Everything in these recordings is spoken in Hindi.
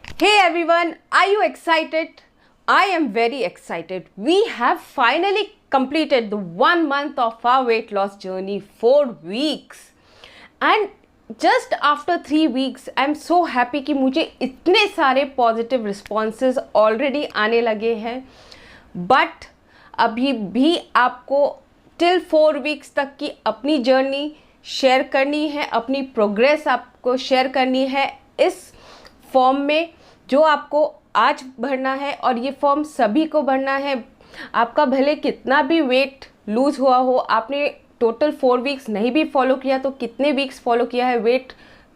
Hey everyone, are you excited? I am very excited. We have finally completed the 1 month of our weight loss journey, 4 weeks. And just after 3 weeks, I am so happy कि मुझे इतने सारे पॉजिटिव रिस्पॉन्सेज ऑलरेडी आने लगे हैं. बट अभी भी आपको टिल 4 वीक्स तक की अपनी जर्नी शेयर करनी है, अपनी प्रोग्रेस आपको शेयर करनी है इस फॉर्म में जो आपको आज भरना है. और ये फॉर्म सभी को भरना है. आपका भले कितना भी वेट लूज़ हुआ हो, आपने टोटल 4 वीक्स नहीं भी फॉलो किया तो कितने वीक्स फॉलो किया है, वेट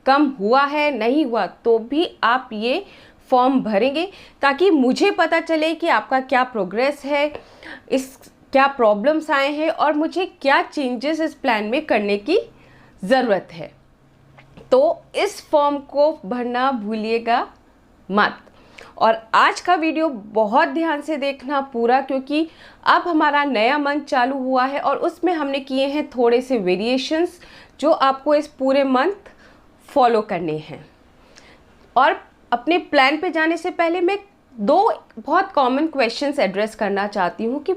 कम हुआ है नहीं हुआ, तो भी आप ये फॉर्म भरेंगे ताकि मुझे पता चले कि आपका क्या प्रोग्रेस है, इस क्या प्रॉब्लम्स आए हैं और मुझे क्या चेंजेस इस प्लान में करने की ज़रूरत है. तो इस फॉर्म को भरना भूलिएगा मत. और आज का वीडियो बहुत ध्यान से देखना पूरा, क्योंकि अब हमारा नया मंथ चालू हुआ है और उसमें हमने किए हैं थोड़े से वेरिएशंस जो आपको इस पूरे मंथ फॉलो करने हैं. और अपने प्लान पे जाने से पहले मैं 2 बहुत कॉमन क्वेश्चंस एड्रेस करना चाहती हूँ कि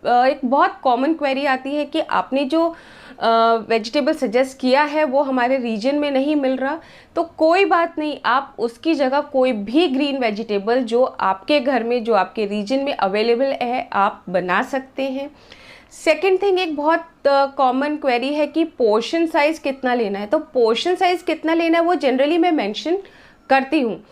एक बहुत कॉमन क्वेरी आती है कि आपने जो वेजिटेबल सजेस्ट किया है वो हमारे रीजन में नहीं मिल रहा. तो कोई बात नहीं, आप उसकी जगह कोई भी ग्रीन वेजिटेबल जो आपके घर में, जो आपके रीजन में अवेलेबल है, आप बना सकते हैं. सेकेंड थिंग, एक बहुत कॉमन क्वेरी है कि पोर्शन साइज़ कितना लेना है. तो पोर्शन साइज़ कितना लेना है वो जनरली मैं मेंशन करती हूँ,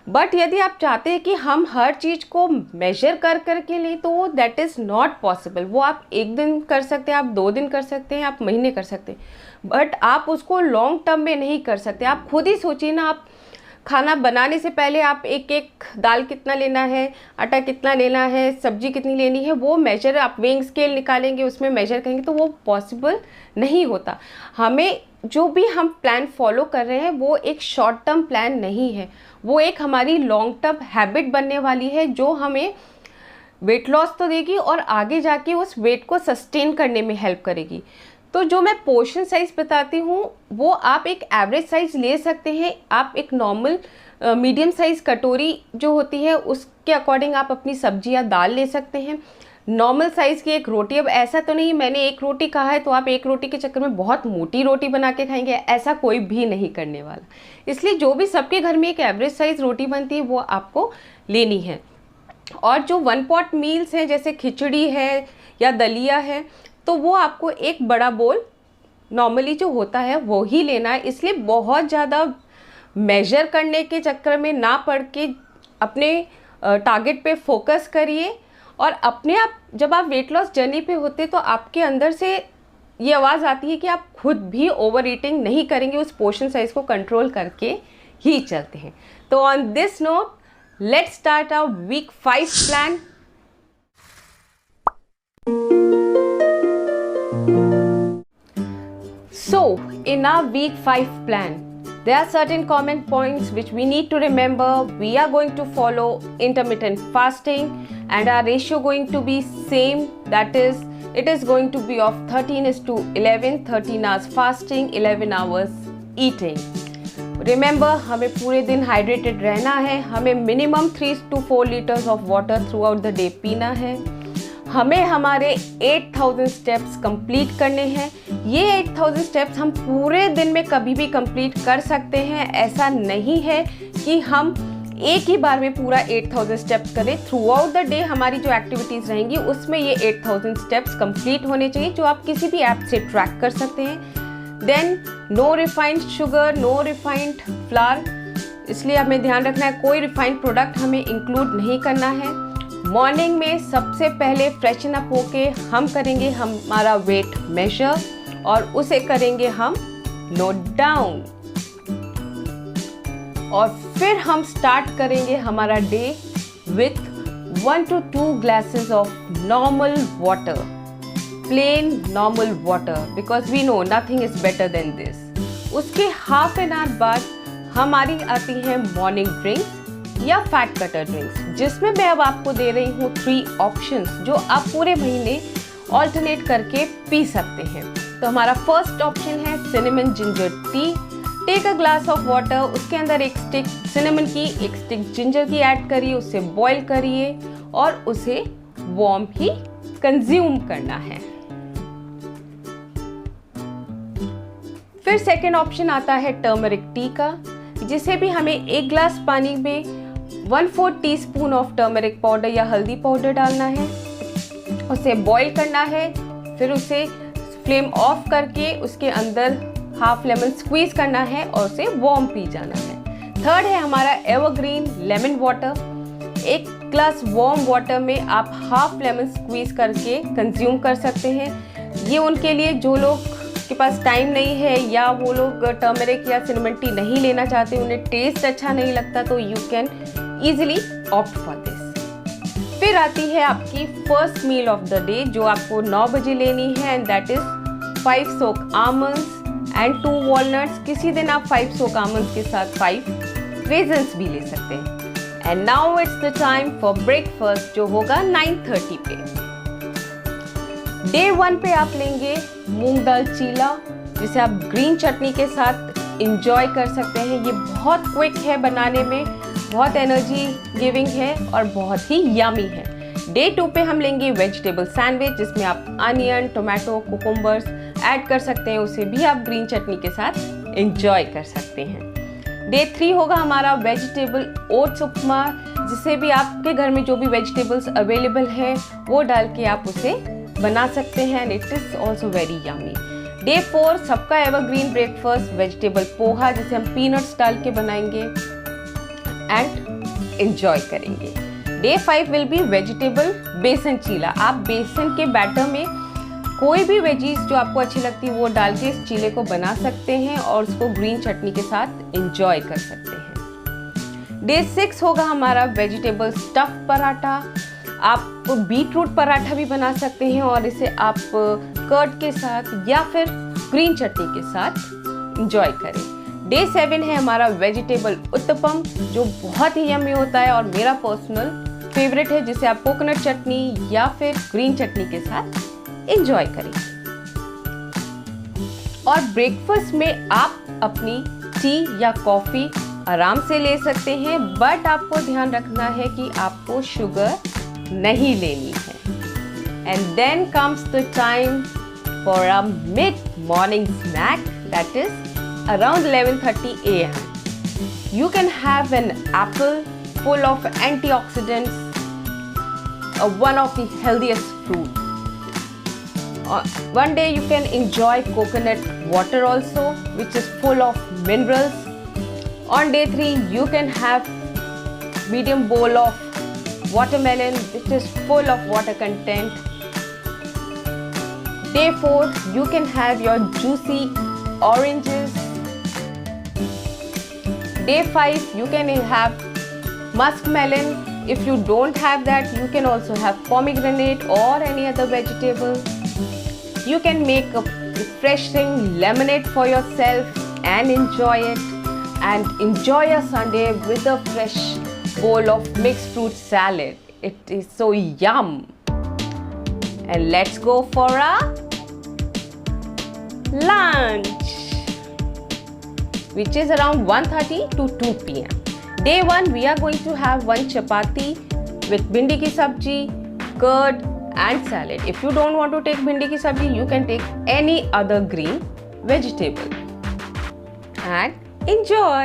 बट यदि आप चाहते हैं कि हम हर चीज़ को मेजर कर के लें तो दैट इज़ नॉट पॉसिबल. वो आप 1 दिन कर सकते हैं, आप 2 दिन कर सकते हैं, आप महीने कर सकते हैं, बट आप उसको लॉन्ग टर्म में नहीं कर सकते. आप खुद ही सोचिए ना, आप खाना बनाने से पहले आप एक दाल कितना लेना है, आटा कितना लेना है, सब्जी कितनी लेनी है, वो मेजर आप वेइंग स्केल निकालेंगे, उसमें मेजर करेंगे तो वो पॉसिबल नहीं होता. हमें जो भी हम प्लान फॉलो कर रहे हैं वो एक शॉर्ट टर्म प्लान नहीं है, वो एक हमारी लॉन्ग टर्म हैबिट बनने वाली है जो हमें वेट लॉस तो देगी और आगे जाके उस वेट को सस्टेन करने में हेल्प करेगी. तो जो मैं पोर्शन साइज़ बताती हूँ वो आप एक एवरेज साइज़ ले सकते हैं. आप एक नॉर्मल मीडियम साइज़ कटोरी जो होती है उसके अकॉर्डिंग आप अपनी सब्जी या दाल ले सकते हैं. नॉर्मल साइज़ की एक रोटी, अब ऐसा तो नहीं मैंने 1 रोटी कहा है तो आप 1 रोटी के चक्कर में बहुत मोटी रोटी बना के खाएंगे, ऐसा कोई भी नहीं करने वाला. इसलिए जो भी सबके घर में एक एवरेज साइज़ रोटी बनती है वो आपको लेनी है. और जो 1 पॉट मील्स हैं जैसे खिचड़ी है या दलिया है, तो वो आपको एक बड़ा बोल नॉर्मली जो होता है वो ही लेना है. इसलिए बहुत ज़्यादा मेजर करने के चक्कर में ना पड़ के अपने टारगेट पे फोकस करिए. और अपने आप जब आप वेट लॉस जर्नी पे होते तो आपके अंदर से ये आवाज़ आती है कि आप खुद भी ओवर ईटिंग नहीं करेंगे, उस पोर्शन साइज़ को कंट्रोल करके ही चलते हैं. तो on this note let's start our week 5 plan. So, in our week 5 plan, there are certain common points which we need to remember. We are going to follow intermittent fasting and our ratio going to be same. That is, it is going to be of 13:11, 13 hours fasting, 11 hours eating. Remember, हमें पूरे दिन हाइड्रेटेड रहना है. हमें minimum 3 to 4 liters of water throughout the day पीना है. हमें हमारे 8000 स्टेप्स कंप्लीट करने हैं. ये 8000 स्टेप्स हम पूरे दिन में कभी भी कंप्लीट कर सकते हैं. ऐसा नहीं है कि हम एक ही बार में पूरा 8000 स्टेप्स करें. थ्रू आउट द डे हमारी जो एक्टिविटीज़ रहेंगी उसमें ये 8000 स्टेप्स कंप्लीट होने चाहिए, जो आप किसी भी ऐप से ट्रैक कर सकते हैं. Then no refined sugar, no refined flour, इसलिए हमें ध्यान रखना है कोई रिफाइंड प्रोडक्ट हमें इंक्लूड नहीं करना है. मॉर्निंग में सबसे पहले फ्रेशन अप होके हम करेंगे हमारा वेट मेजर और उसे करेंगे हम नोट डाउन. और फिर हम स्टार्ट करेंगे हमारा day with 1 to 2 glasses of normal water, plain normal water, because we know nothing is better than this. उसके हाफ एन आवर बाद हमारी आती है मॉर्निंग ड्रिंक्स या फैट कटर ड्रिंक्स, जिसमें मैं अब आपको दे रही हूँ 3 ऑप्शंस जो आप पूरे महीने ऑल्टरनेट करके पी सकते हैं. तो हमारा फर्स्ट ऑप्शन है cinnamon ginger tea. Take a glass of water, उसके अंदर एक स्टिक सिनेमन की, एक स्टिक जिंजर की ऐड करिए, उसे बॉईल करिए और उसे वार्म ही कंज्यूम करना है। फिर सेकेंड ऑप्शन आता है टर्मरिक टी का, जिसे भी हमें एक ग्लास पानी में 1/4 टीस्पून ऑफ टर्मरिक पाउडर या हल्दी पाउडर डालना है, उसे बॉईल करना है, फिर उसे फ्लेम ऑफ करके उसके अंदर हाफ लेमन स्क्वीज करना है और उसे वार्म पी जाना है। थर्ड है हमारा एवरग्रीन लेमन वाटर। एक ग्लास वार्म वाटर में आप हाफ लेमन स्क्वीज करके कंज्यूम कर सकते हैं। ये उनके लिए जो लोग के पास टाइम नहीं है या वो लोग टर्मरिक या सिनेमन टी नहीं लेना चाहते, उन्हें टेस्ट अच्छा नहीं लगता, तो you can easily opt for this. फिर आती है आपकी first meal of the day, जो आपको 9 बजे लेनी है, and that is 5 soak almonds and 2 walnuts. किसी दिन आप 5 सोक आमंड्स के साथ 5 रेजन्स भी ले सकते हैं। And now it's the time for breakfast, जो होगा 9:30 पे। डे 1 पे आप लेंगे मूंग दाल चीला, जिसे आप ग्रीन चटनी के साथ इंजॉय कर सकते हैं। ये बहुत क्विक है बनाने में, बहुत एनर्जी गिविंग है और बहुत ही यमी है। डे 2 पे हम लेंगे वेजिटेबल सैंडविच, जिसमें आप अनियन, टोमेटो, कुकुम्बर्स ऐड कर सकते हैं, उसे भी आप ग्रीन चटनी के साथ इंजॉय कर सकते हैं। डे 3 होगा हमारा वेजिटेबल ओट्स उपमा, जिसे भी आपके घर में जो भी वेजिटेबल्स अवेलेबल है वो डाल के आप उसे बना सकते हैं, and it is also very yummy. Day 4 सबका एवरग्रीन ब्रेकफास्ट वेजिटेबल पोहा, जिसे हम पीनट्स डाल के बनाएंगे एंड इंजॉय करेंगे। डे 5 विल बी वेजिटेबल बेसन चीला। आप बेसन के बैटर में कोई भी वेजीज जो आपको अच्छी लगती है वो डाल के इस चीले को बना सकते हैं और उसको ग्रीन चटनी के साथ इंजॉय कर सकते हैं। डे 6 होगा हमारा वेजिटेबल स्टफ पराठा। आप बीटरूट पराठा भी बना सकते हैं और इसे आप कर्ड के साथ या फिर ग्रीन चटनी के साथ इंजॉय करें। डे 7 है हमारा वेजिटेबल उत्तपम, जो बहुत ही यम्मी होता है और मेरा पर्सनल फेवरेट है, जिसे आप कोकोनट चटनी या फिर ग्रीन चटनी के साथ इंजॉय करेंगे। और ब्रेकफास्ट में आप अपनी टी या कॉफ़ी आराम से ले सकते हैं, बट आपको ध्यान रखना है कि आपको शुगर नहीं लेनी है। And then comes the time for a mid morning snack, that is around 11:30 a.m. You can have an apple full of antioxidants, one of the healthiest fruit. One day you can enjoy coconut water also, which is full of minerals. On day 3 you can have medium bowl of watermelon, which is full of water content. Day 4 you can have your juicy oranges. Day 5 you can have muskmelon. If you don't have that, you can also have pomegranate or any other vegetable. You can make a refreshing lemonade for yourself and enjoy it, and enjoy a Sunday with a fresh bowl of mixed fruit salad. It is so yum. And let's go for a lunch, which is around 1:30 to 2 p.m. Day 1 we are going to have 1 chapati with bhindi ki sabji, curd and salad. If you don't want to take bhindi ki sabji, you can take any other green vegetable and enjoy.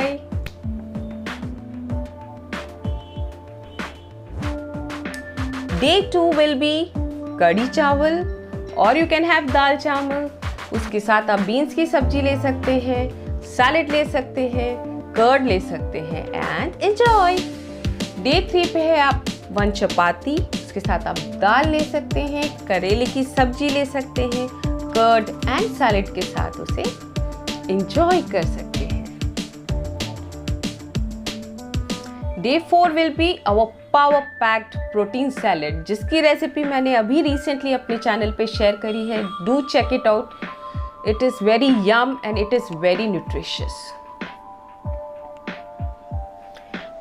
Day 2 will be कड़ी चावल, और you can have दाल चावल। उसके साथ आप बीन्स की सब्जी ले सकते हैं, सैलेड ले सकते हैं, कर्ड ले सकते हैं एंड एंजॉय। डे 3 पे है आप 1 चपाती, उसके साथ आप दाल ले सकते हैं, करेले की सब्जी ले सकते हैं, कर्ड एंड सैलेड के साथ उसे एंजॉय कर सकते हैं। Day 4 will be our power packed protein salad, जिसकी रेसिपी मैंने अभी रिसेंटली अपने चैनल पे शेयर करी है। Do check it out, it is very yum and it is very nutritious.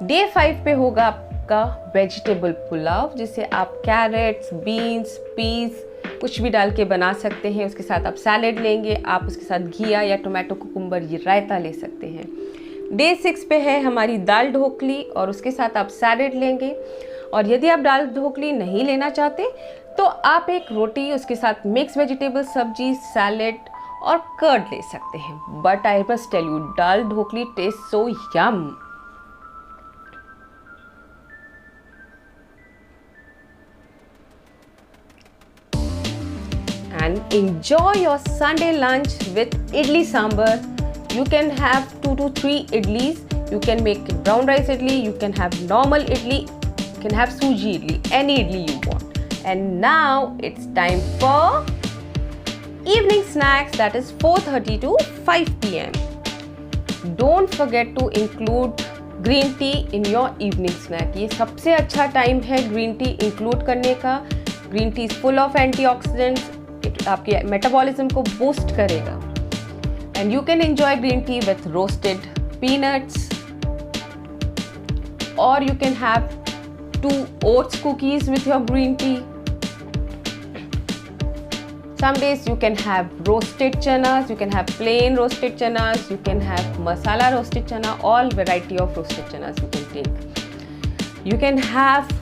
Day 5 पे होगा आपका वेजिटेबल पुलाव, जिसे आप कैरेट्स, बीन्स, पीस कुछ भी डाल के बना सकते हैं। उसके साथ आप सैलेड लेंगे, आप उसके साथ घिया या टोमेटो कुकुम्बर ये रायता ले सकते हैं। डे 6 पे है हमारी दाल ढोकली और उसके साथ आप सैलेड लेंगे। और यदि आप दाल ढोकली नहीं लेना चाहते तो आप एक रोटी, उसके साथ मिक्स वेजिटेबल सब्जी, सैलेड और कर्ड ले सकते हैं। But I must tell you, dal dhokli taste so yum. And enjoy your Sunday lunch with idli sambar. You can have 2 to 3 idlis. You can make brown rice idli, you can have normal idli, you can have suji idli, any idli you want. And now it's time for evening snacks, that is 4:30 to 5 p.m. Don't forget to include green tea in your evening snack. ये सबसे अच्छा टाइम है ग्रीन टी इंक्लूड करने का। Green tea is full of antioxidants, आपके मेटाबॉलिज्म को बूस्ट करेगा। And you can enjoy green tea with roasted peanuts, और you can have 2 oats cookies with your green tea. Some days you can have roasted chanas, you can have plain roasted chanas, you can have masala roasted chana, all variety of roasted chanas you can take. You can have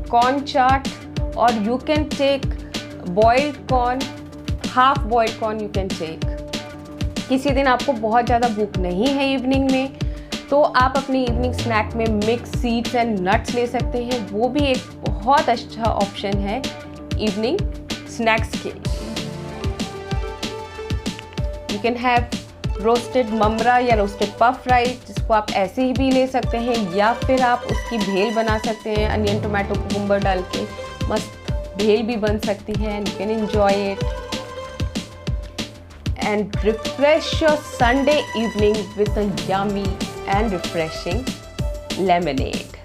corn chaat, or you can take boiled corn, half boiled corn you can take. किसी दिन आपको बहुत ज़्यादा भूख नहीं है इवनिंग में, तो आप अपनी इवनिंग स्नैक में मिक्स सीड्स एंड नट्स ले सकते हैं। वो भी एक बहुत अच्छा ऑप्शन है इवनिंग स्नैक्स के। यू कैन हैव रोस्टेड ममरा या रोस्टेड पफ राइस, जिसको आप ऐसे ही भी ले सकते हैं, या फिर आप उसकी भेल बना सकते हैं अनियन टोमेटो कुकुम्बर डाल के। मस्त भेल भी बन सकती है, you can enjoy it and refresh your Sunday evening with a yummy and refreshing lemonade.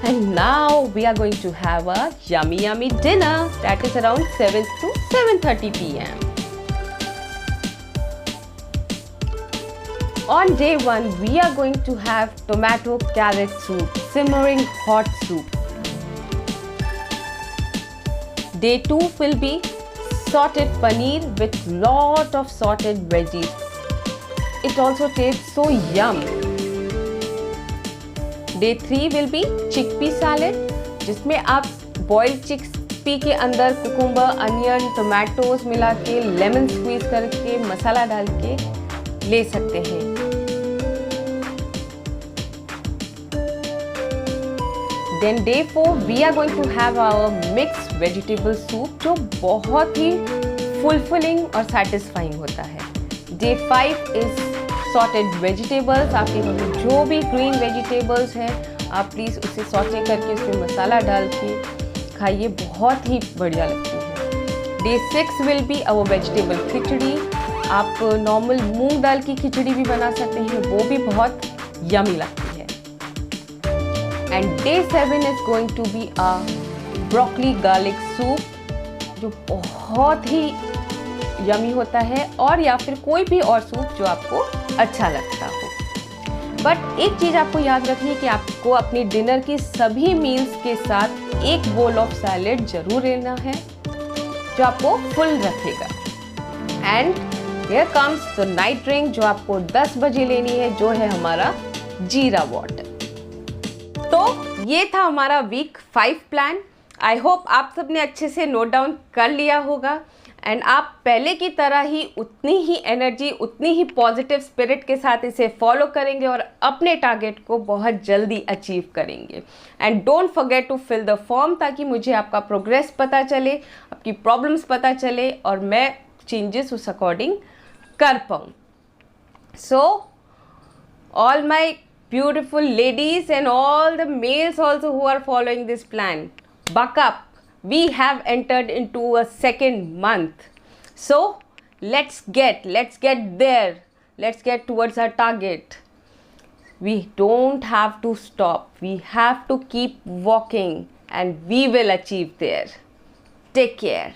And now we are going to have a yummy dinner, that is around 7 to 7:30 p.m. On day 1 we are going to have tomato carrot soup, simmering hot soup. Day 2 will be sorted paneer with lot of sorted veggies. It also tastes so yum. Day 3 will be chickpea salad, जिसमें आप boiled chickpea के अंदर कुकुम्बर, अनियन, टोमेटोज मिला के, लेमन स्क्वीज करके, मसाला डाल के ले सकते हैं। Then day 4 we are going to have our mixed vegetable soup, जो बहुत ही fulfilling और satisfying होता है। Day 5 is sorted vegetables. आपके घर में जो भी green vegetables हैं, आप प्लीज़ उसे सॉटे करके उसमें मसाला डाल के खाइए, बहुत ही बढ़िया लगती है। Day 6 will be our vegetable खिचड़ी। आप नॉर्मल मूंग दाल की खिचड़ी भी बना सकते हैं, वो भी बहुत यमी लगती है। And day 7 is going to be a broccoli garlic soup, जो बहुत ही यमी होता है, और या फिर कोई भी और सूप जो आपको अच्छा लगता हो। बट एक चीज़ आपको याद रखनी है कि आपको अपनी डिनर की सभी मील्स के साथ एक बोल ऑफ सैलेड जरूर लेना है, जो आपको फुल रखेगा। And here comes the night drink, जो आपको 10 बजे लेनी है, जो है हमारा जीरा वाटर। तो ये था हमारा वीक 5 प्लान। आई होप आप सबने अच्छे से नोट डाउन कर लिया होगा, एंड आप पहले की तरह ही उतनी ही एनर्जी, उतनी ही पॉजिटिव स्पिरिट के साथ इसे फॉलो करेंगे और अपने टारगेट को बहुत जल्दी अचीव करेंगे। And don't forget to fill the form, ताकि मुझे आपका प्रोग्रेस पता चले, आपकी प्रॉब्लम्स पता चले, और मैं चेंजेस उस अकॉर्डिंग कर पाऊँ। So all my beautiful ladies and all the males also who are following this plan, buck up. We have entered into a second month, so let's get there, let's get towards our target. We don't have to stop, we have to keep walking, and we will achieve there. Take care.